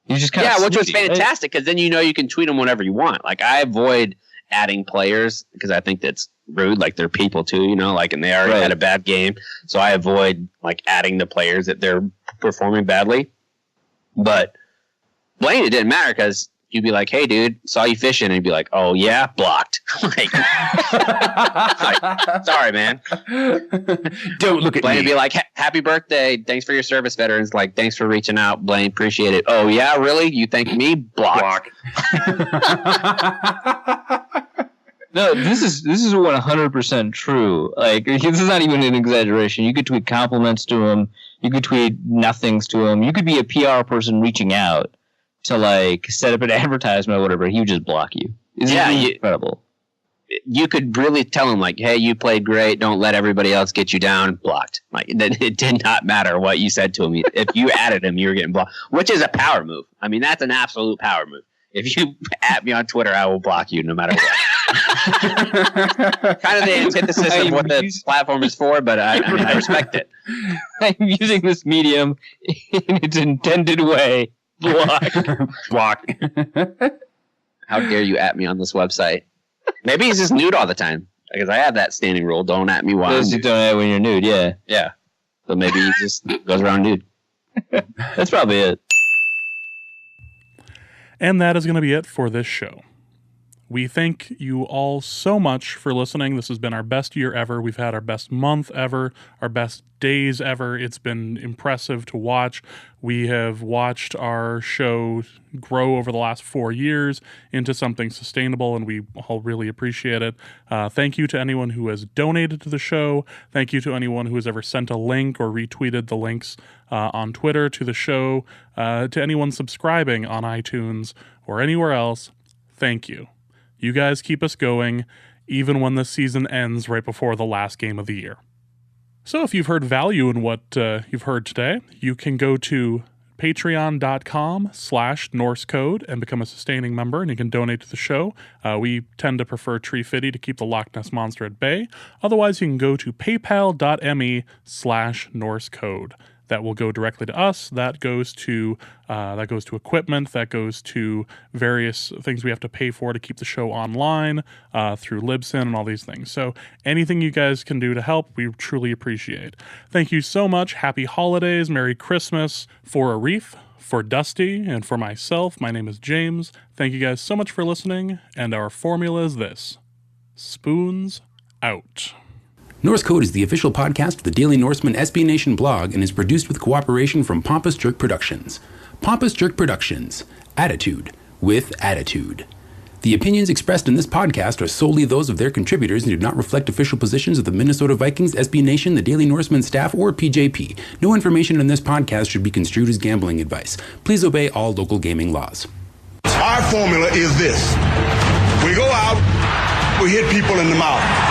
E: He just kind of
B: which was fantastic because then you can tweet them whenever you want. Like I avoid adding players because I think that's rude. Like they're people too, like, and they already had a bad game, so I avoid like adding the players that they're performing badly. But Blaine, it didn't matter because. You'd be like, hey, dude, saw you fishing. And he'd be like, oh, yeah, blocked. Like, sorry, man.
C: Don't look at
B: Blaine
C: me.
B: would be like, happy birthday. Thanks for your service, veterans. Like, thanks for reaching out, Blaine. Appreciate it. Oh, yeah, really? You thank me? Block.
E: No, this is 100% true. Like, this is not even an exaggeration. You could tweet compliments to him. You could tweet nothings to him. You could be a PR person reaching out to like set up an advertisement or whatever. He would just block you. It's incredible. You could really tell him like, hey, you played great. Don't let everybody else get you down. Blocked. Like it did not matter what you said to him. If you added him, you were getting blocked, which is a power move. I mean, that's an absolute power move. If you at me on Twitter, I will block you no matter what. Kind of the antithesis of what the platform is for, but I respect it. I'm using this medium in its intended way.
C: Block.
B: How dare you at me on this website? Maybe he's just nude all the time. Because I have that standing rule. Don't at me while I'm nude.
E: Don't at when you're nude, yeah.
B: Yeah. So maybe he just goes around nude.
E: That's probably it.
A: And that is going to be it for this show. We thank you all so much for listening. This has been our best year ever. We've had our best month ever, our best days ever. It's been impressive to watch. We have watched our show grow over the last 4 years into something sustainable, and we all really appreciate it. Thank you to anyone who has donated to the show. Thank you to anyone who has ever sent a link or retweeted the links on Twitter to the show. To anyone subscribing on iTunes or anywhere else, thank you. You guys keep us going, even when the season ends right before the last game of the year. So if you've heard value in what you've heard today, you can go to patreon.com/Norse Code and become a sustaining member, and you can donate to the show. We tend to prefer Tree Fitty to keep the Loch Ness Monster at bay. Otherwise, you can go to paypal.me/Norse Code. That will go directly to us. That goes to equipment. That goes to various things we have to pay for to keep the show online through Libsyn and all these things. So anything you guys can do to help, we truly appreciate. Thank you so much. Happy holidays. Merry Christmas. For Arif, for Dusty, and for myself, my name is James. Thank you guys so much for listening. And our formula is this: spoons out.
C: Norse Code is the official podcast of the Daily Norseman SB Nation blog and is produced with cooperation from Pompous Jerk Productions. Pompous Jerk Productions. Attitude with attitude. The opinions expressed in this podcast are solely those of their contributors and do not reflect official positions of the Minnesota Vikings, SB Nation, the Daily Norseman staff, or PJP. No information in this podcast should be construed as gambling advice. Please obey all local gaming laws.
F: Our formula is this. We go out, we hit people in the mouth.